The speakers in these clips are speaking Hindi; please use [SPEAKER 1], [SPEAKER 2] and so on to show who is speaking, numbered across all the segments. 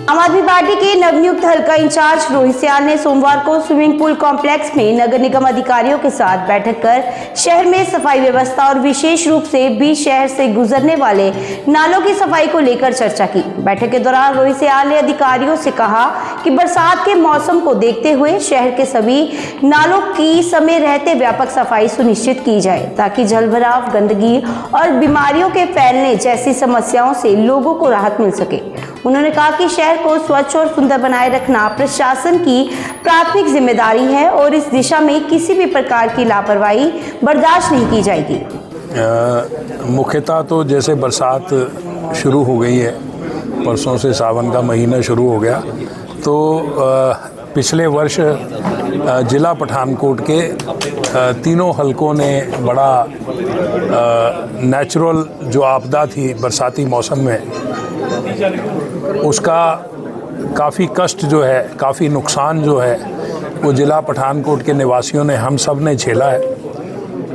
[SPEAKER 1] आम आदमी पार्टी के नवनियुक्त हल्का इंचार्ज रोहित सियाल ने सोमवार को स्विमिंग पूल कॉम्प्लेक्स में नगर निगम अधिकारियों के साथ बैठक कर शहर में सफाई व्यवस्था और विशेष रूप से बीच शहर से गुजरने वाले नालों की सफाई को लेकर चर्चा की। बैठक के दौरान रोहित सियाल ने अधिकारियों से कहा कि बरसात के मौसम को देखते हुए शहर के सभी नालों की समय रहते व्यापक सफाई सुनिश्चित की जाए ताकि जलभराव, गंदगी और बीमारियों के फैलने जैसी समस्याओं से लोगों को राहत मिल सके। उन्होंने कहा कि शहर को स्वच्छ और सुंदर बनाए रखना प्रशासन की प्राथमिक जिम्मेदारी है और इस दिशा में किसी भी प्रकार की लापरवाही बर्दाश्त नहीं की जाएगी।
[SPEAKER 2] मुख्यतः तो जैसे बरसात शुरू हो गई है, परसों से सावन का महीना शुरू हो गया, तो पिछले वर्ष जिला पठानकोट के तीनों हलकों ने बड़ा नेचुरल जो आपदा थी बरसाती मौसम में, उसका काफ़ी कष्ट जो है, काफ़ी नुकसान जो है वो जिला पठानकोट के निवासियों ने, हम सब ने झेला है।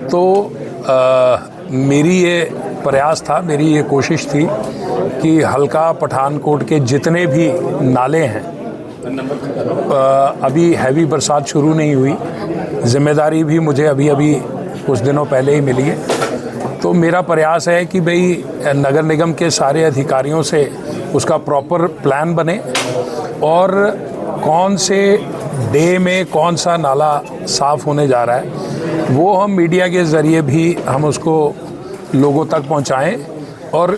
[SPEAKER 2] तो मेरी ये प्रयास था, मेरी ये कोशिश थी कि हल्का पठानकोट के जितने भी नाले हैं, अभी हैवी बरसात शुरू नहीं हुई, जिम्मेदारी भी मुझे अभी कुछ दिनों पहले ही मिली है, तो मेरा प्रयास है कि भाई नगर निगम के सारे अधिकारियों से उसका प्रॉपर प्लान बने और कौन से डे में कौन सा नाला साफ़ होने जा रहा है वो हम मीडिया के ज़रिए भी हम उसको लोगों तक पहुंचाएं। और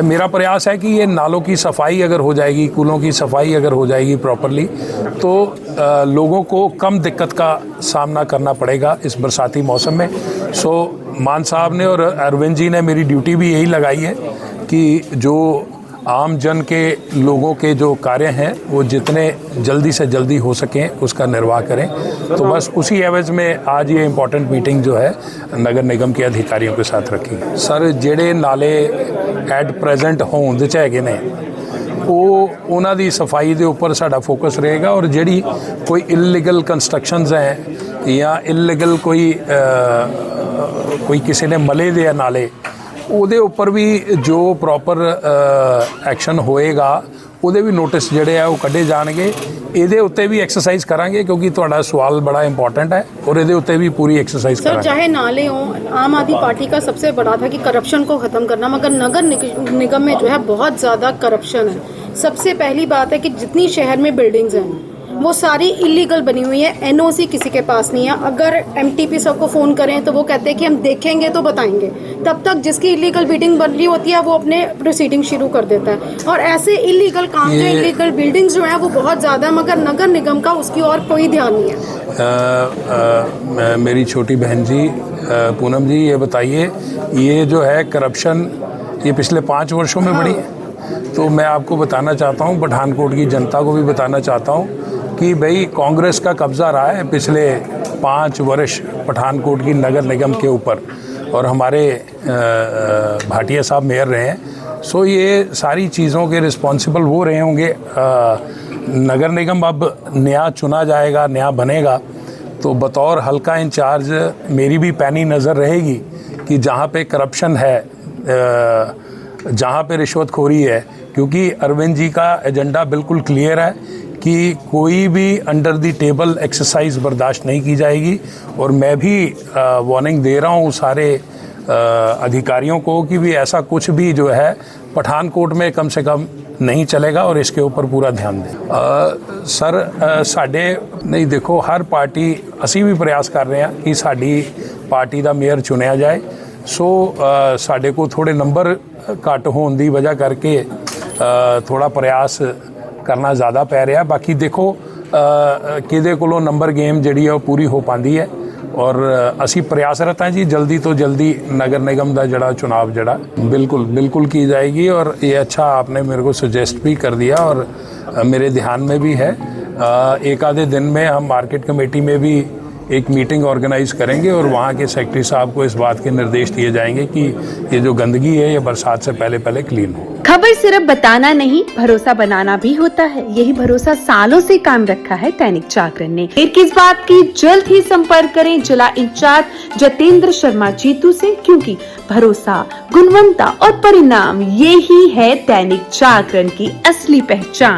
[SPEAKER 2] मेरा प्रयास है कि ये नालों की सफाई अगर हो जाएगी, कूलों की सफाई अगर हो जाएगी प्रॉपरली, तो लोगों को कम दिक्कत का सामना करना पड़ेगा इस बरसाती मौसम में। सो मान साहब ने और अरविंद जी ने मेरी ड्यूटी भी यही लगाई है कि जो आम जन के लोगों के जो कार्य हैं वो जितने जल्दी से जल्दी हो सकें उसका निर्वाह करें। तो बस उसी एवज में आज ये इम्पोर्टेंट मीटिंग जो है नगर निगम के अधिकारियों के साथ रखी। सर ਜਿਹੜੇ ਨਾਲੇ ਐਟ ਪ੍ਰੈਜ਼ੈਂਟ ਹੋਂਦ 'ਚ ਹੈਗੇ ਨੇ ਉਹਨਾਂ ਦੀ ਸਫਾਈ ਦੇ ਉੱਪਰ ਸਾਡਾ ਫੋਕਸ ਰਹੇਗਾ, ਔਰ ਜਿਹੜੀ ਕੋਈ ਇਲੀਗਲ ਕੰਸਟਰਕਸ਼ਨਸ ਹੈ ਜਾਂ ਇਲੀਗਲ ਕੋਈ ਕਿਸੇ ਨੇ ਮਲੇ ਦੇ ਨਾਲੇ, ਉਹਦੇ ਉੱਪਰ ਵੀ ਜੋ ਪ੍ਰੋਪਰ ਐਕਸ਼ਨ ਹੋਏਗਾ ਉਹਦੇ ਵੀ ਨੋਟਿਸ ਜਿਹੜੇ ਆ ਉਹ ਕੱਢੇ ਜਾਣਗੇ। ਇਹਦੇ ਉੱਤੇ ਵੀ एक्सरसाइज करांगे क्योंकि ਤੁਹਾਡਾ सवाल बड़ा इंपॉर्टेंट है और ਇਹਦੇ ਉੱਤੇ भी पूरी एक्सरसाइज करांगे।
[SPEAKER 3] चाहे नाले हों, आम आदमी पार्टी का सबसे बड़ा था कि करप्शन को खत्म करना, मगर नगर निगम में जो है बहुत ज़्यादा करप्शन है। सबसे पहली बात है कि जितनी शहर में बिल्डिंग्स हैं वो सारी इलीगल बनी हुई है, एनओसी किसी के पास नहीं है। अगर एमटीपी साहब को फ़ोन करें तो वो कहते हैं कि हम देखेंगे तो बताएंगे, तब तक जिसकी इलीगल बिल्डिंग बन रही होती है वो अपने प्रोसीडिंग शुरू कर देता है। और ऐसे इलीगल काम जो इलीगल बिल्डिंग्स जो हैं वो बहुत ज़्यादा है, मगर नगर निगम का उसकी और कोई ध्यान नहीं है।
[SPEAKER 2] मेरी छोटी बहन जी पूनम जी, ये बताइए, ये जो है करप्शन ये पिछले 5 वर्षों में बढ़ी है। तो मैं आपको बताना चाहता हूँ, पठानकोट की जनता को भी बताना चाहता हूँ कि भाई कांग्रेस का कब्ज़ा रहा है पिछले 5 वर्ष पठानकोट की नगर निगम के ऊपर, और हमारे भाटिया साहब मेयर रहे हैं। सो ये सारी चीज़ों के रिस्पॉन्सिबल वो रहे होंगे। नगर निगम अब नया चुना जाएगा, नया बनेगा, तो बतौर हल्का इंचार्ज मेरी भी पैनी नज़र रहेगी कि जहाँ पे करप्शन है, जहाँ पे रिश्वतखोरी है, क्योंकि अरविंद जी का एजेंडा बिल्कुल क्लियर है कि कोई भी अंडर द टेबल एक्सरसाइज बर्दाश्त नहीं की जाएगी। और मैं भी वार्निंग दे रहा हूँ सारे अधिकारियों को कि भी ऐसा कुछ भी जो है पठानकोट में कम से कम नहीं चलेगा, और इसके ऊपर पूरा ध्यान दें। सर साढ़े नहीं, देखो हर पार्टी असी भी प्रयास कर रहे हैं कि साड़ी पार्टी का मेयर चुनिया जाए। सो साढ़े को थोड़े नंबर घट होने की वजह करके थोड़ा प्रयास करना ज़्यादा पै रहा। बाकी देखो किदे कोलों नंबर गेम जी है पूरी हो पाती है, और असी प्रयासरत हैं जी जल्दी तो जल्दी नगर निगम का जड़ा चुनाव जड़ा बिल्कुल की जाएगी। और ये अच्छा आपने मेरे को सजेस्ट भी कर दिया और मेरे ध्यान में भी है। एक आधे दिन में हम मार्केट कमेटी में भी एक मीटिंग ऑर्गेनाइज करेंगे और वहाँ के सेक्रेटरी साहब को इस बात के निर्देश दिए जाएंगे कि ये जो गंदगी है ये बरसात से पहले पहले क्लीन हो।
[SPEAKER 4] खबर सिर्फ बताना नहीं, भरोसा बनाना भी होता है। यही भरोसा सालों से कायम रखा है दैनिक जागरण ने। फिर किस बात की, जल्द ही संपर्क करें जिला इंचार्ज जतेंद्र शर्मा जीतू से, क्योंकि भरोसा, गुणवत्ता और परिणाम, ये ही है दैनिक जागरण की असली पहचान।